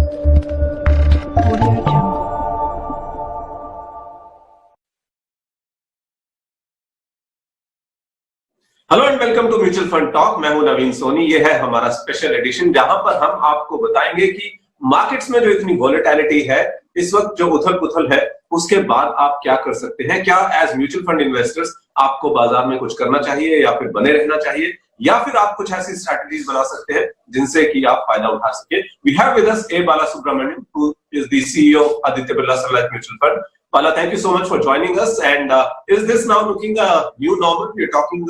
Hello and welcome to mutual fund talk. मैं हूं नवीन सोनी। ये है हमारा स्पेशल एडिशन जहां पर हम आपको बताएंगे कि मार्केट्स में जो इतनी वॉलेटिलिटी है, इस वक्त जो उथल पुथल है, उसके बाद आप क्या कर सकते हैं। क्या एज म्यूचुअल फंड इन्वेस्टर्स आपको बाजार में कुछ करना चाहिए या फिर बने रहना चाहिए, या फिर आप कुछ ऐसी स्ट्रैटेजीज बना सकते हैं जिनसे कि आप फायदा उठा सके। We have with us a Balasubramanian, who is the CEO of Aditya Birla Mutual Fund. Bala, thank you so much for joining us. And is this now looking a new normal? You're talking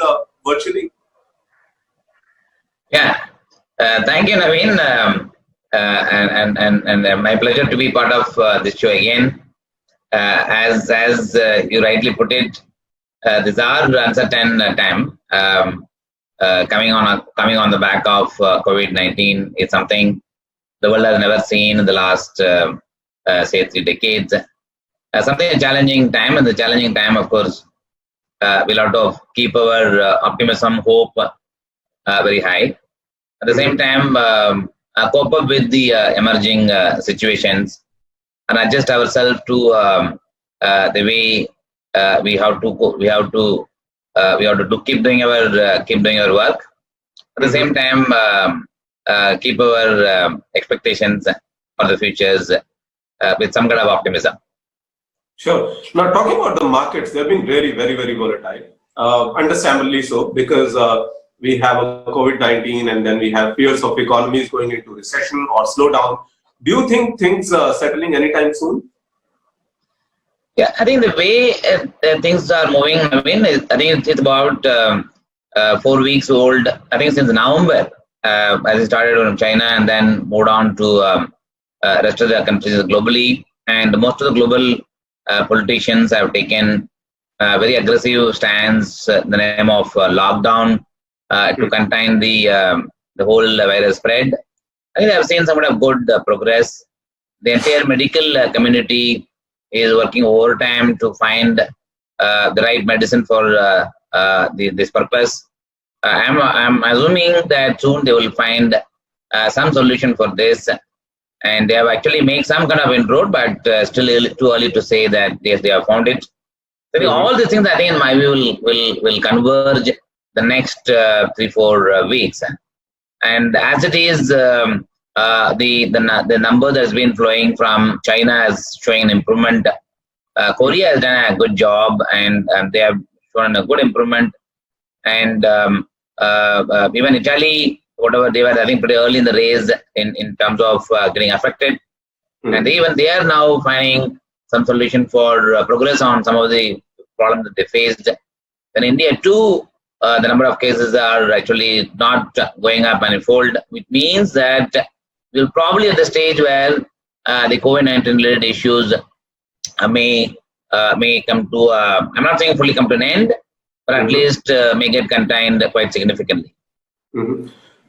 virtually. Yeah, thank you, Naveen, and my pleasure to be part of this show again. As you rightly put it, these are uncertain time. Coming on the back of COVID-19 is something the world has never seen in the last say 3 decades. Something a challenging time, and the challenging time, of course, we'll have to keep our optimism, hope very high. At the same time, cope up with the emerging situations and adjust ourselves to the way we have to keep doing our work. At the same time, keep our expectations for the futures with some kind of optimism. Sure. Now, talking about the markets, they've been very, very, very volatile. Understandably so, because we have a COVID-19 and then we have fears of economies going into recession or slowdown. Do you think things are settling anytime soon? Yeah, I think the way things are moving, I think it's about 4 weeks old. I think since November, as it started from China and then moved on to rest of the countries globally, and most of the global politicians have taken very aggressive stance in the name of lockdown to contain the whole virus spread. I think I've seen somewhat of good progress. The entire medical community is working overtime to find the right medicine for this purpose. I'm assuming that soon they will find some solution for this. And they have actually made some kind of inroad, but still too early to say that yes, they have found it. So all these things, I think, in my view, will converge the next 3-4 weeks. And as it is, the number that's been flowing from China is showing improvement. Korea has done a good job, and they have shown a good improvement. And even Italy, whatever they were, I think, pretty early in the race in terms of getting affected. And even they are now finding some solution for progress on some of the problems that they faced. In India too, the number of cases are actually not going up manifold, which means that we'll probably at the stage where the COVID-19 related issues may come to, I'm not saying fully come to an end, but at least may get contained quite significantly.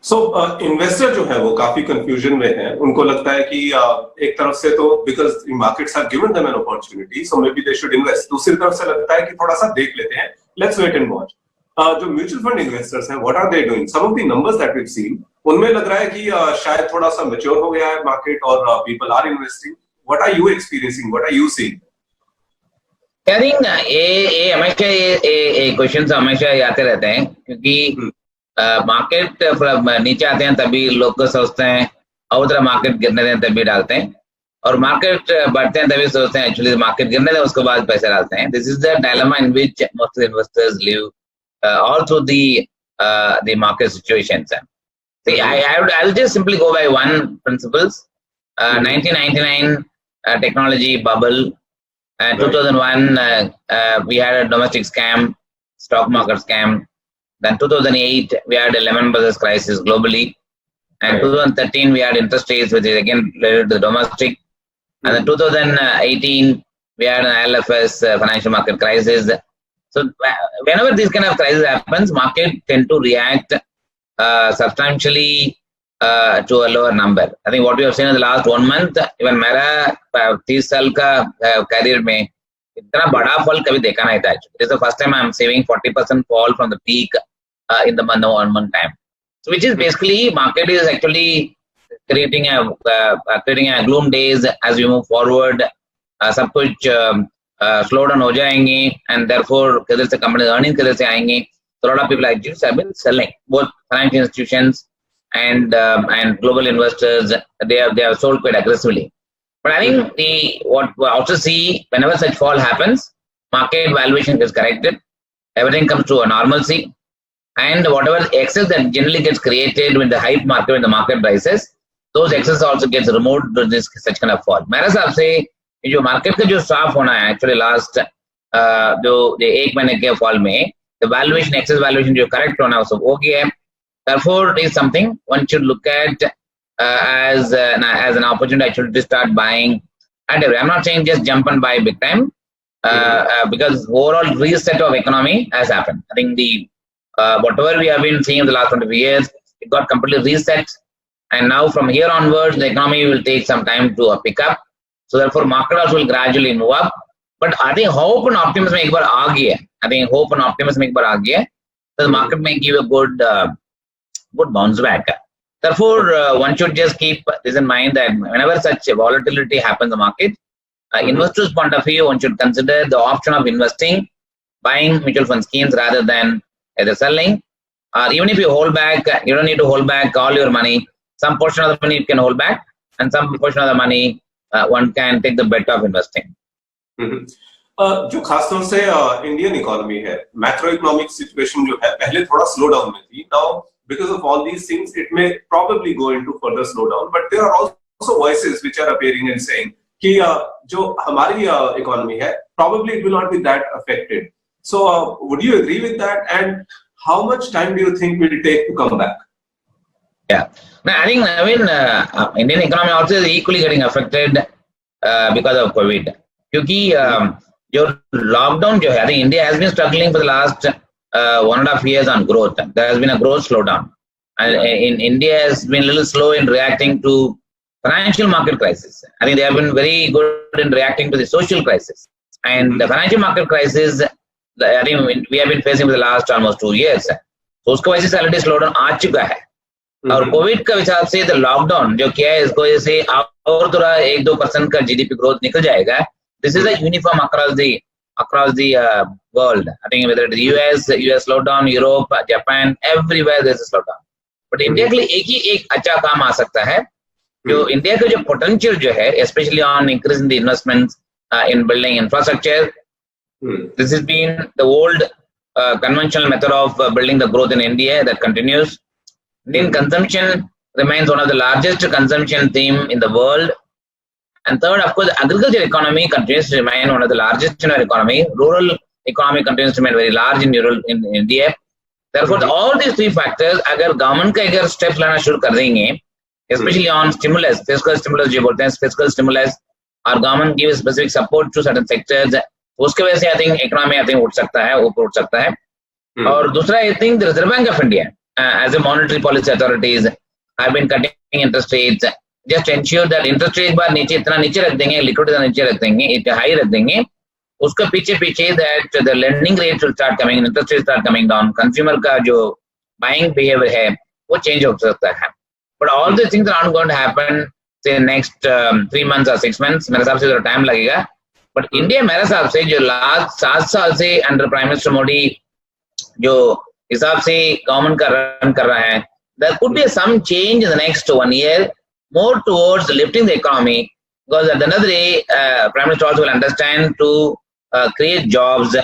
So investor जो है वो काफी confusion में है। उनको लगता है कि एक तरफ से तो because markets have given them an opportunity, so may be they should invest. दूसरी तरफ से लगता है कि थोड़ा सा देख लेते हैं, लेट्स वेट एंड वॉच। जो म्यूचुअल फंड इन्वेस्टर्स हैं, what are they doing? Some of the numbers that we have seen, उनमें लग रहा है कि शायद थोड़ा सा मैच्योर हो गया है मार्केट और people are investing. What are you experiencing? What are you seeing? I think ये हमेशा ये क्वेश्चंस हमेशा आते रहते हैं, क्योंकि मार्केट नीचे आते हैं तभी लोग सोचते हैं, और उधर मार्केट गिरने दें तभी डालते हैं, और मार्केट बढ़ते हैं तभी सोचते हैं एक्चुअली मार्केट गिरने दें उसके बाद पैसे डालते हैं. This is the dilemma in which most investors live all through the market situations. See, I'll just simply go by one principles. 1999 technology bubble, 2001 we had a domestic scam, stock market scam. Then 2008 we had a Lehman Brothers crisis globally, and 2013 we had interest rates, which is again related to the domestic. And then 2018 we had an ILFS financial market crisis. So whenever this kind of crisis happens, market tend to react substantially to a lower number. I think what we have seen in the last 1 month, even मेरा 30 साल का career में इतना बड़ा fall कभी देखा नहीं था. It is the first time I am saving 40% fall from the peak in the month time. So which is basically market is actually creating a gloom days as we move forward. सब कुछ slow down हो जाएंगे, and therefore किधर से company earnings किधर से आएंगे. So a lot of people actually have been selling. Both financial institutions and global investors, they have sold quite aggressively. But I think what we also see, whenever such fall happens, market valuation gets corrected, everything comes to a normalcy, and whatever excess that generally gets created when the hype market, when the market rises, those excess also gets removed to this such kind of fall. मेरे हिसाब से जो market का जो साफ होना है actually last जो एक महीने के fall में the valuation, excess valuation जो correct होना है वो सब हो गया है. Therefore, it is something one should look at as an opportunity actually to start buying. And I'm not saying just jump and buy big time because overall reset of economy has happened. I think the whatever we have been seeing in the last 20 years, it got completely reset. And now from here onwards, the economy will take some time to pick up. So therefore, market also will gradually move up. But I think hope and optimism एक बार आ गया. I think hope and optimism एक बार आ गया. So the market may give a good bounce back. Therefore, one should just keep this in mind that whenever such volatility happens in the market, investors' point of view, one should consider the option of investing, buying mutual fund schemes rather than either selling. Even if you hold back, you don't need to hold back all your money. Some portion of the money you can hold back, and some portion of the money one can take the bet of investing. जो खासतौर से Indian economy है, macroeconomic situation जो है पहले थोड़ा slow down में थी. Now because of all these things, it may probably go into further slowdown. But there are also voices which are appearing and saying कि जो हमारी economy है, probably it will not be that affected. So, would you agree with that? And how much time do you think will take to come back? Yeah, I think Indian economy also is equally getting affected because of COVID. क्योंकि जो lockdown जो है, I think India has been struggling for the last 1.5 years on growth. There has been a growth slowdown, and in India has been a little slow in reacting to financial market crisis. I think they have been very good in reacting to the social crisis, and the financial market crisis. I think we have been facing for the last almost 2 years. So उसको वैसे से already slowdown आ चुका है. और Covid का हिसाब से the lockdown जो किया है इसको वजह से और थोड़ा 1-2% का GDP growth निकल जाएगा. This is a uniform across the world. I think whether it is US slowdown, Europe, Japan, everywhere there is a slowdown. But India के लिए एक अच्छा काम आ सकता है. जो इंडिया का जो potential जो है, especially on increasing the investments in building infrastructure. This has been the old conventional method of building the growth in India that continues. Indian consumption remains one of the largest consumption theme in the world. And third, of course, the agriculture economy continues to remain one of the largest in our economy. Rural economy continues to remain very large in India. Therefore, all these three factors, अगर government का अगर steps लेना शुरू कर देंगे, especially on stimulus, fiscal stimulus जो बोलते हैं, fiscal stimulus, और government gives specific support to certain sectors, उसके वजह से I think economy उठ सकता है, ऊपर उठ सकता है. और दूसरा I think the Reserve Bank of India, as a monetary policy authorities, have been cutting interest rates. Just ensure that interest rate बार इतना नीचे रख देंगे, liquidity नीचे रख देंगे, इतना high रख देंगे, उसके पीछे that the lending rates will start coming, interest rates start coming down, consumer का जो buying behavior है, वो change हो सकता है. But all these things are not going to happen say next 3 months or 6 months. मेरे हिसाब से थोड़ा time लगेगा. But India मेरे हिसाब से जो last 7 साल से under Prime Minister Modi जो हिसाब से government का run कर रहा है, there could be some change in the next 1 year. More towards lifting the economy, because at the end of the day, Prime Minister also will understand to create jobs.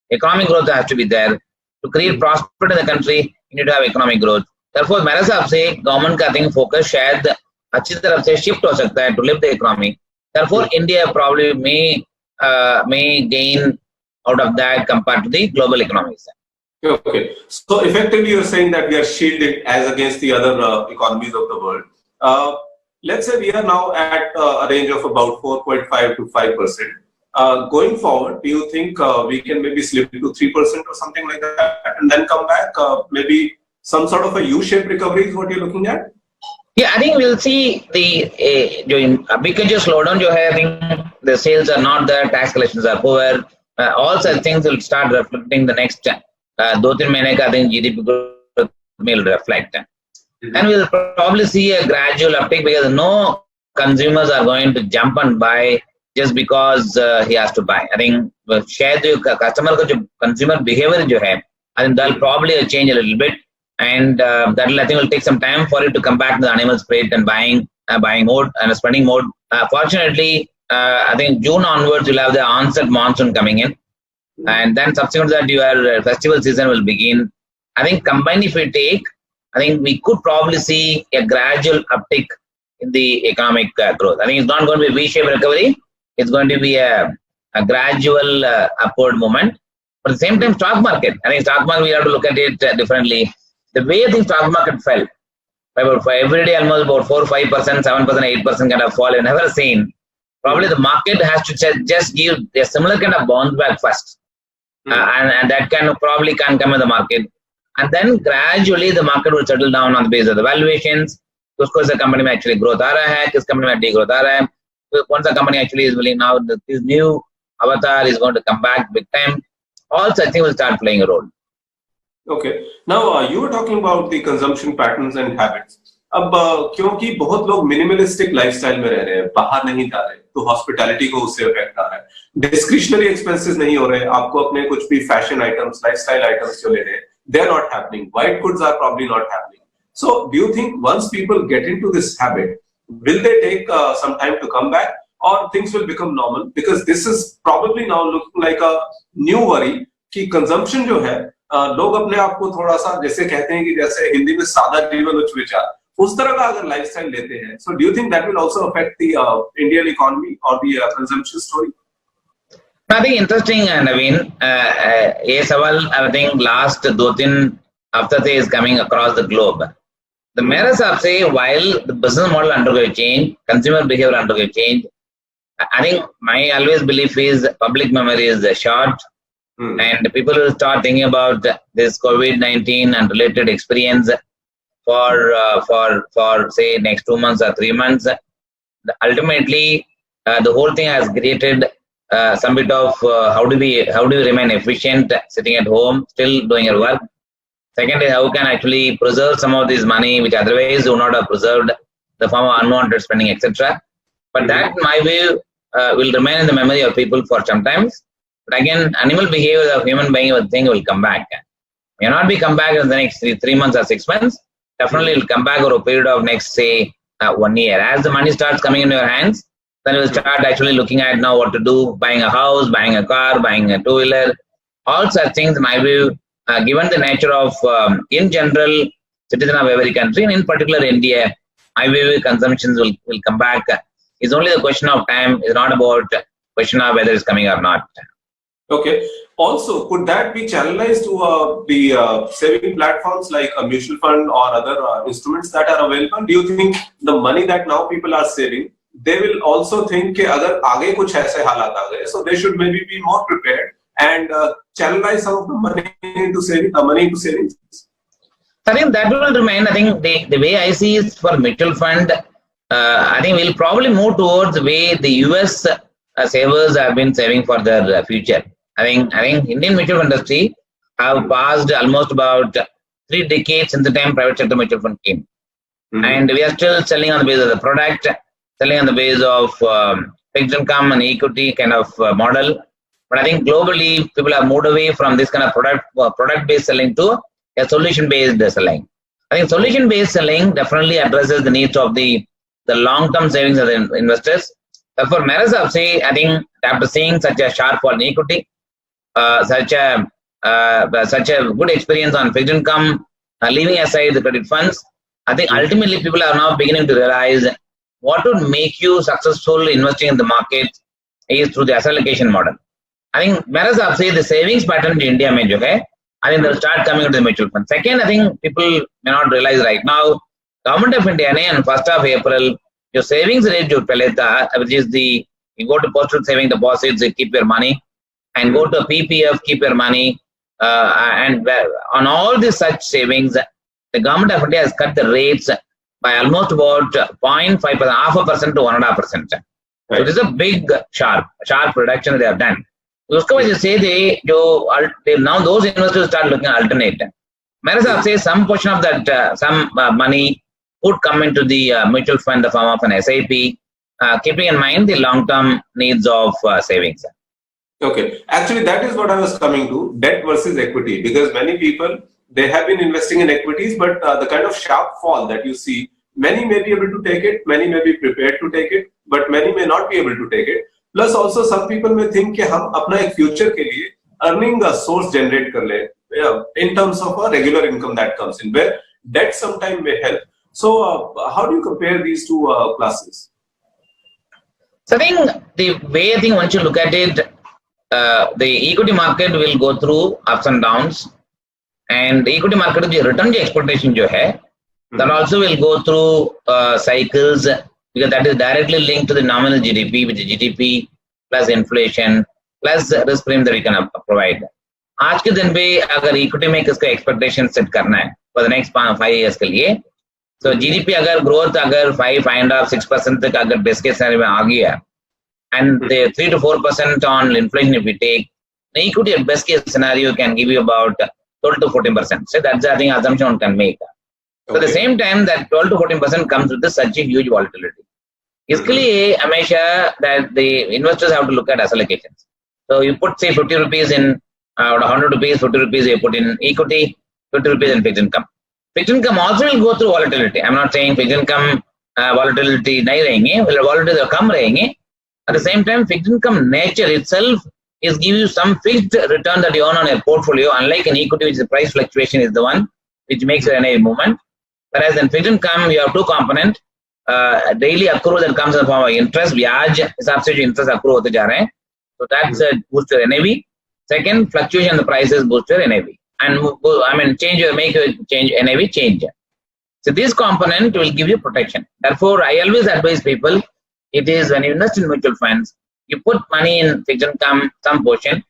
Economic growth has to be there. To create prosperity in the country, you need to have economic growth. Therefore, मेरे हिसाब से government का think focus शायद अच्छी तरफ से shift हो सकता है to lift the economy. Therefore, India probably may gain out of that compared to the global economies. Okay, so effectively, you're saying that we are shielded as against the other economies of the world. Let's say we are now at a range of about 4.5 to 5%. Going forward, do you think we can maybe slip to 3% or something like that and then come back? Maybe some sort of a U-shaped recovery is what you're looking at? Yeah, I think we'll see because your slowdown, I think the sales are not there, tax collections are poor. All such things will start reflecting the next 2-3 months. I think GDP growth will reflect. and we'll probably see a gradual uptick because no consumers are going to jump and buy just because he has to buy. I think share the customer consumer behavior jo hai, I think that'll probably change a little bit, and that'll, I think, will take some time for it to come back to the animal spirit and buying mode and spending mode. Fortunately, I think June onwards you'll have the onset monsoon coming in, and then subsequent to that your festival season will begin. I think combined, if we take, I think we could probably see a gradual uptick in the economic growth. I think it's not going to be a V-shaped recovery. It's going to be a gradual upward movement. But at the same time, stock market, I think stock market, we have to look at it differently. The way I think stock market fell, for every day almost about 4, 5%, 7%, 8% kind of fall I've never seen. Probably the market has to just give a similar kind of bounce back first. And that probably can come in the market. And then gradually the market will settle down on the basis of the valuations. Of course, the company may actually growth aa raha hai, this company may degrowth aa raha hai. Once the company actually is willing now, this new avatar is going to come back big time. All such things will start playing a role. Okay. Now, you were talking about the consumption patterns and habits. अब क्योंकि बहुत लोग minimalistic lifestyle में रह रहे हैं, बाहर नहीं जा रहे, तो हॉस्पिटैलिटी को उससे अफेक्ट आ रहा है. डिस्क्रिशनरी एक्सपेंसेस नहीं हो रहे, आपको अपने कुछ भी फैशन आइटम्स, लाइफस्टाइल आइटम्स जो ले रहे हैं, they are not happening. White goods are probably not happening. So, do you think once people get into this habit, will they take some time to come back, or things will become normal? Because this is probably now looking like a new worry कि consumption जो है, लोग अपने आप को थोड़ा सा जैसे कहते हैं कि जैसे हिंदी में सादा जीवन उच्च विचार, उस तरह का अगर लाइफस्टाइल लेते हैं, so do you think that will also affect the Indian economy or the consumption story? I think interesting, Naveen. ये सवाल I think last 2-3 हफ्ते से is coming across the globe. The मेरे हिसाब से while the business model undergo a change, consumer behavior undergo a change, I think my always belief is public memory is short, and people will start thinking about this COVID-19 and related experience for say next 2 months or 3 months. Ultimately, the whole thing has created some bit of how do we remain efficient sitting at home, still doing your work. Second is how can actually preserve some of this money which otherwise would not have preserved, the form of unwanted spending, etc. But that, in my view, will remain in the memory of people for some time. But again, animal behavior of human being thing will come back. May not be come back in the next 3 months or 6 months. Definitely it will come back over a period of next, say, 1 year. As the money starts coming in your hands, then you will start actually looking at now what to do, buying a house, buying a car, buying a two-wheeler, all such things, in my view, given the nature of, in general, citizen of every country, and in particular India, my view, consumptions will come back. It's only a question of time. It's not about question of whether it's coming or not. Okay. Also, could that be channelized to the saving platforms like a mutual fund or other instruments that are available? Do you think the money that now people are saving, they will also think कि अगर आगे कुछ ऐसे हालात आ गए, so they should maybe be more prepared and channelize some of the money into savings? I think that will remain. I think the way I see is for mutual fund, I think we'll probably move towards the way the US savers have been saving for their future. I think Indian mutual fund industry have passed almost about 3 decades since the time private sector mutual fund came. And we are still selling on the basis of the product, selling on the basis of fixed income and equity kind of model. But I think globally, people have moved away from this kind of product-based selling to a solution-based selling. I think solution-based selling definitely addresses the needs of the long-term savings of the investors. Therefore, I think after seeing such a sharp fall in equity, such a good experience on fixed income, leaving aside the credit funds, I think ultimately people are now beginning to realize what would make you successful investing in the market is through the asset allocation model. I think the savings pattern in India mein jo hai, I think they'll start coming to the mutual fund. Second, I think people may not realize right now, Government of India on 1st of April, your savings rate jo pehle tha, which is you go to postal saving deposits, you keep your money, and go to PPF, keep your money, and on all these such savings, the Government of India has cut the rates by almost about 0.5%, 0.5% to 1.5%. So it is a big, sharp reduction they have done. Uska wajah se now those investors start looking at alternate. मेरे हिसाब से some portion of that money would come into the mutual fund in the form of an SIP, keeping in mind the long-term needs of savings. Okay, actually that is what I was coming to, debt versus equity, because many people, they have been investing in equities, but the kind of sharp fall that you see, many may be able to take it, many may be prepared to take it, but many may not be able to take it. Plus also some people may think कि हम अपना एक future के लिए earning a source generate कर ले, in terms of a regular income that comes in, where debt sometime may help. So how do you compare these two classes? So I think the way one should look at it, the equity market will go through ups and downs, and the equity market की return की expectation जो है, that also will go through cycles, because that is directly linked to the nominal GDP, which is GDP plus inflation plus risk premium that we can provide. आज के दिन पे अगर equity में किसका एक्सपेक्टेशन सेट करना है for the next 5 years के लिए, तो जीडीपी अगर ग्रोथ अगर 5.5-6% तक अगर बेस केस सिनेरियो में आ गया, and the 3 to 4% on inflation if we take, the equity at best case scenario can give you about 12 to 14%. So that's I think assumption one can make. So at the same time that 12 to 14% comes with such a huge volatility. इसके लिए हमेशा that the investors have to look at asset allocations. So you put say 50 rupees in 100 rupees, 50 rupees you put in equity, 50 rupees in fixed income. Fixed income also will go through volatility. I'm not saying fixed income volatility नहीं रहेंगे, volatility कम रहेंगे. At the same time, fixed income nature itself is give you some fixed return that you earn on a portfolio, unlike in equity, which the price fluctuation is the one which makes your NAV movement. Whereas in fixed income, you have two components, daily accrual that comes in the form of interest, ब्याज हिसाब से जो interest accrue होते जा रहे हैं, so that's boost your NAV. Second, fluctuation in the prices boost your NAV, and I mean make your change NAV change. So this component will give you protection. Therefore, I always advise people, it is when you invest in mutual funds, you put money in fixed income, some portion.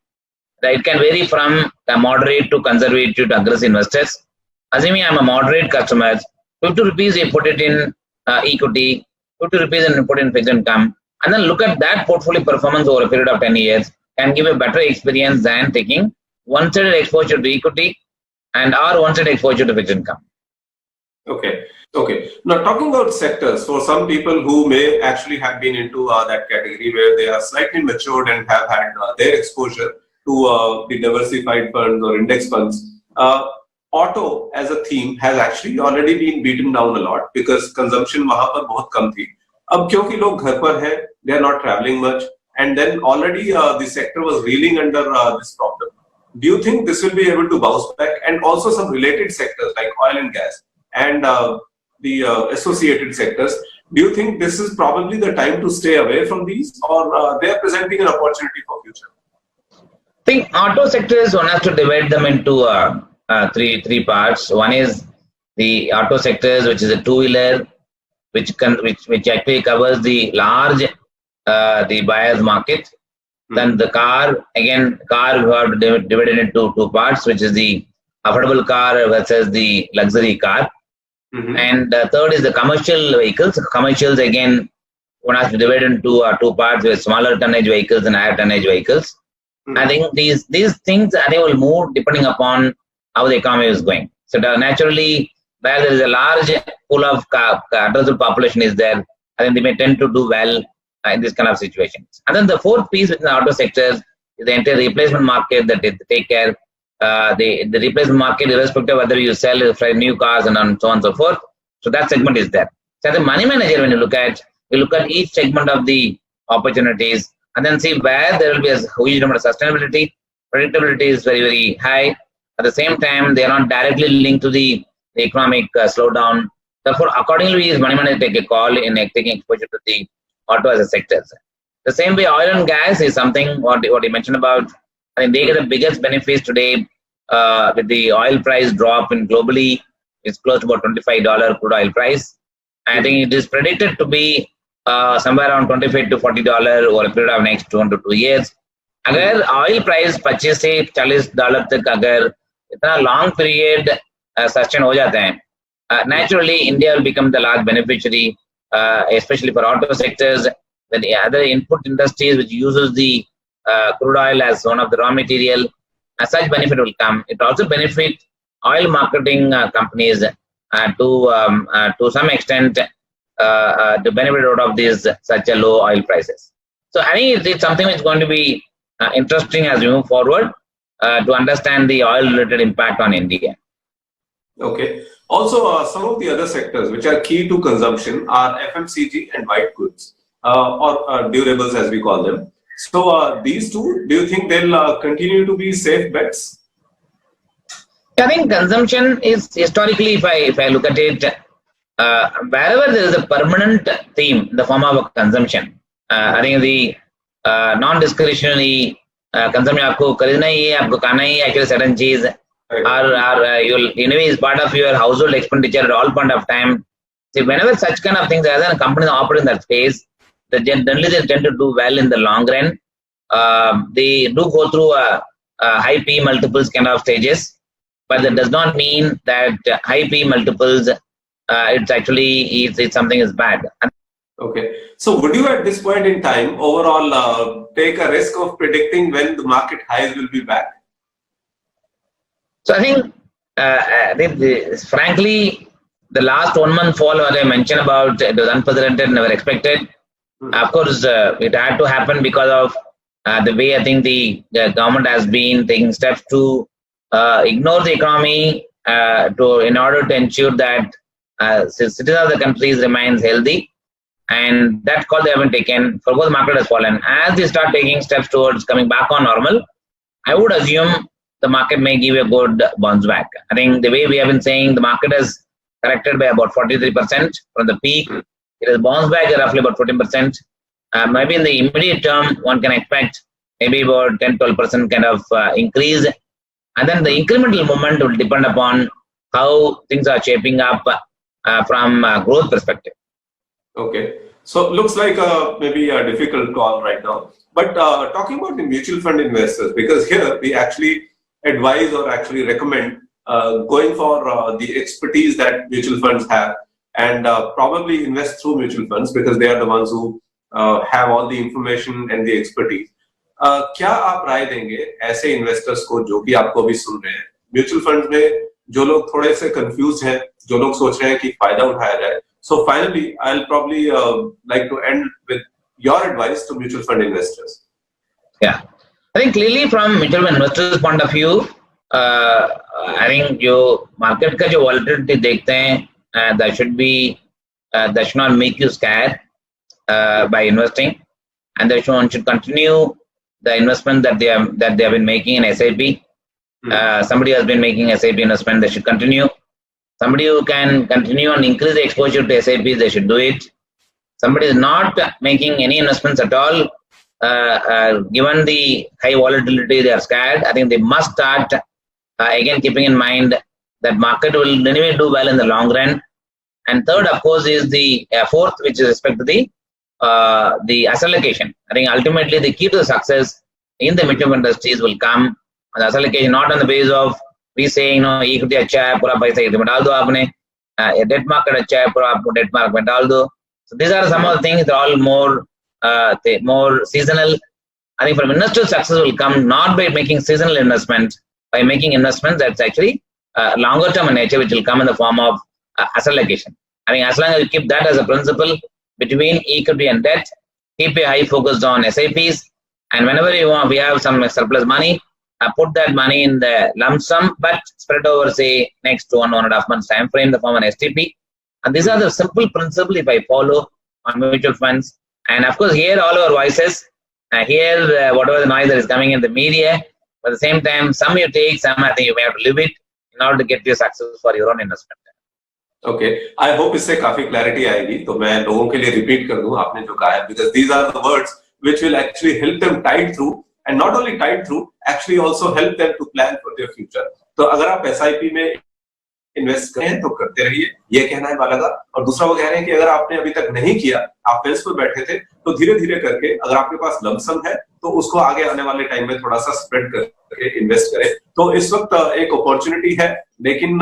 It can vary from moderate to conservative to aggressive investors. Assuming I'm a moderate customer, 50 rupees you put it in equity, 50 rupees and you put in fixed income, and then look at that portfolio performance over a period of 10 years, can give a better experience than taking one-sided exposure to equity and or one-sided exposure to fixed income. Okay. Now talking about sectors, for some people who may actually have been into that category where they are slightly matured and have had their exposure to the diversified funds or index funds, auto as a theme has actually already been beaten down a lot because consumption वहाँ पर बहुत कम थी. अब क्योंकि लोग घर पर हैं, they are not traveling much, and then already the sector was reeling under this problem. Do you think this will be able to bounce back? And also some related sectors like oil and gas and the associated sectors, do you think this is probably the time to stay away from these, or they are presenting an opportunity for future? I think auto sectors, one has to divide them into three parts. One is the auto sectors, which is a two-wheeler, which actually covers the large the buyer's market. Then the car we have divided into two parts, which is the affordable car versus the luxury car. And third is the commercial vehicles. Commercials, again, one has to divide into two parts, with smaller tonnage vehicles and higher tonnage vehicles. I think these things will move depending upon how the economy is going. So naturally, where there is a large pool of addressable population is there, I think they may tend to do well in this kind of situations. And then the fourth piece within the auto sectors is the entire replacement market that they take care. The replacement market, irrespective of whether you sell new cars and so on and so forth. So that segment is there. So as a money manager, when you look at each segment of the opportunities and then see where there will be a huge number of sustainability. Predictability is very, very high. At the same time, they are not directly linked to the economic slowdown. Therefore, accordingly, is money manager take a call in taking exposure to the auto as a sector. The same way, oil and gas is something what you mentioned about. I think they get the biggest benefits today with the oil price drop in globally. It's close to about $25 crude oil price. I think it is predicted to be somewhere around $25 to $40 over a period of next 1 to 2 years. अगर oil price 25 से $40 तक अगर इतना long period sustain हो जाते हैं, naturally India will become the large beneficiary, especially for auto sectors, with the other input industries which uses the crude oil as one of the raw material. As such benefit will come. It also benefit oil marketing companies to some extent to benefit out of these such a low oil prices. So I think it's something which is going to be interesting as we move forward to understand the oil-related impact on India. Okay. Also, some of the other sectors which are key to consumption are FMCG and white goods, or durables as we call them. So these two, do you think they'll continue to be safe bets? I think consumption is historically, if I look at it, wherever there is a permanent theme in the form of consumption, I think the non-discretionary consumption, आपको खरीदना ही है, आपको खाना ही है, actually certain cheese, or you'll anyway is part of your household expenditure at all point of time. See, whenever such kind of things, as a company operate in that space, generally they tend to do well in the long run. They do go through a high P multiples kind of stages, but that does not mean that high P multiples it's actually it's something is bad. Okay, so would you at this point in time overall take a risk of predicting when the market highs will be back? So I think frankly, the last 1 month fall, what I mentioned about, it was unprecedented, never expected. Of course, it had to happen because of the way I think the government has been taking steps to ignore the economy in order to ensure that citizens of the countries remains healthy, and that call they haven't taken. For both, the market has fallen. As they start taking steps towards coming back on normal, I would assume the market may give a good bounce back. I think the way we have been saying, the market has corrected by about 43% from the peak. It has bounced back roughly about 14%. Maybe in the immediate term, one can expect maybe about 10-12% kind of increase. And then the incremental movement will depend upon how things are shaping up from a growth perspective. Okay. So looks like maybe a difficult call right now. But talking about the mutual fund investors, because here we actually advise or actually recommend going for the expertise that mutual funds have, and probably invest through mutual funds because they are the ones who have all the information and the expertise. क्या आप राय देंगे ऐसे investors को जो कि आपको अभी सुन रहे हैं, म्यूचुअल फंड में जो लोग थोड़े से कंफ्यूज हैं, जो लोग सोच रहे हैं कि फायदा उठाया जाए? So finally, I'll probably like to end with your advice to mutual fund investors. Yeah, I think clearly from mutual fund investors' point of view, I think जो market का जो volatility देखते हैं, that should not make you scared by investing, and one should continue the investment that they have been making in SIP. Somebody has been making SIP investment, they should continue. Somebody who can continue and increase the exposure to SIPs, they should do it. Somebody is not making any investments at all, given the high volatility, they are scared. I think they must start again keeping in mind that market will anyway do well in the long run. And third, of course, is the fourth, which is respect to the asset allocation. I think ultimately the key to the success in the mutual fund industries will come on the asset allocation, not on the basis of we saying equity अच्छा है पूरा पैसा इधर में डाल दो आपने, debt market अच्छा है पूरा आपको debt market में डाल दो. So these are some of the things that are all more seasonal. I think from investor success will come not by making seasonal investments, by making investments that's actually longer term in nature, which will come in the form of asset allocation. I think as long as you keep that as a principle between equity and debt, keep a high focus on SIPs, and whenever you want, we have some surplus money, put that money in the lump sum, but spread over, say, next 1.5 months time frame, the form of an STP. And these are the simple principles if I follow on mutual funds. And of course, hear all our voices, hear whatever the noise that is coming in the media. But at the same time, some you take, some I think you may have to live it in order to get your success for your own investment. Okay, I hope इससे काफी clarity आएगी. तो मैं लोगों के लिए repeat कर दूं आपने जो कहा है, because these are the words which will actually help them tide through. And not only tide through, actually also help them to plan for their future. तो अगर आप SIP में इन्वेस्ट करें तो करते रहिए, ये कहना है वाला का. और दूसरा वो कह रहे हैं कि अगर आपने अभी तक नहीं किया, आप फेंस पे बैठे थे, तो धीरे धीरे करके अगर आपके पास लमसम है तो उसको आगे आने वाले टाइम में थोड़ा सा स्प्रेड करके इन्वेस्ट करें. तो इस वक्त एक अपॉर्चुनिटी है, लेकिन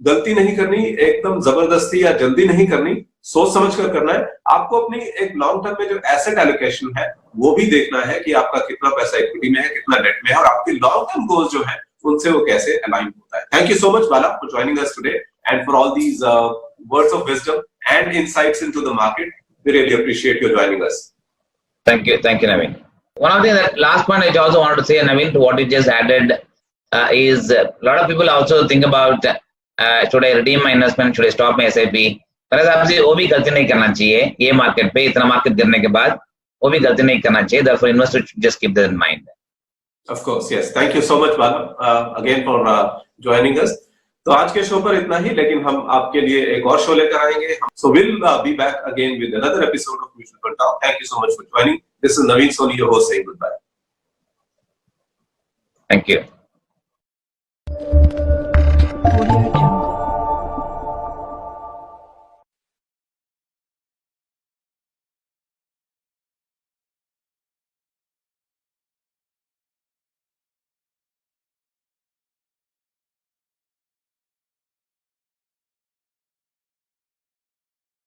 गलती नहीं करनी, एकदम जबरदस्ती या जल्दी नहीं करनी, सोच समझ कर करना है. आपको अपनी एक लॉन्ग टर्म में जो एसेट एलोकेशन है वो भी देखना है कि आपका कितना पैसा इक्विटी में है, कितना डेट में है, और आपके लॉन्ग टर्म गोल्स जो है उनसे वो कैसे अलाइन होता है। Thank you so much Bala for joining us today and for all these words of wisdom and insights into the market. We really appreciate your joining us. Thank you, Naveen. One of the last point I also wanted to say, Naveen, to what you just added, is a lot of people also think about should I redeem my investment, should I stop my SIP? मेरे हिसाब से वो भी गलती नहीं करना चाहिए। ये मार्केट पे इतना मार्केट गिरने के बाद वो भी गलती नहीं करना चाहिए। Therefore, investors should just keep that in mind. Of course, yes. Thank you so much, Bala, again for joining us. तो आज के शो पर इतना ही, लेकिन हम आपके लिए एक और शो लेकर आएंगे। So we'll be back again with another episode of MutualFundTalk. Thank you so much for joining. This is Naveen Soni, your host, saying goodbye. Thank you.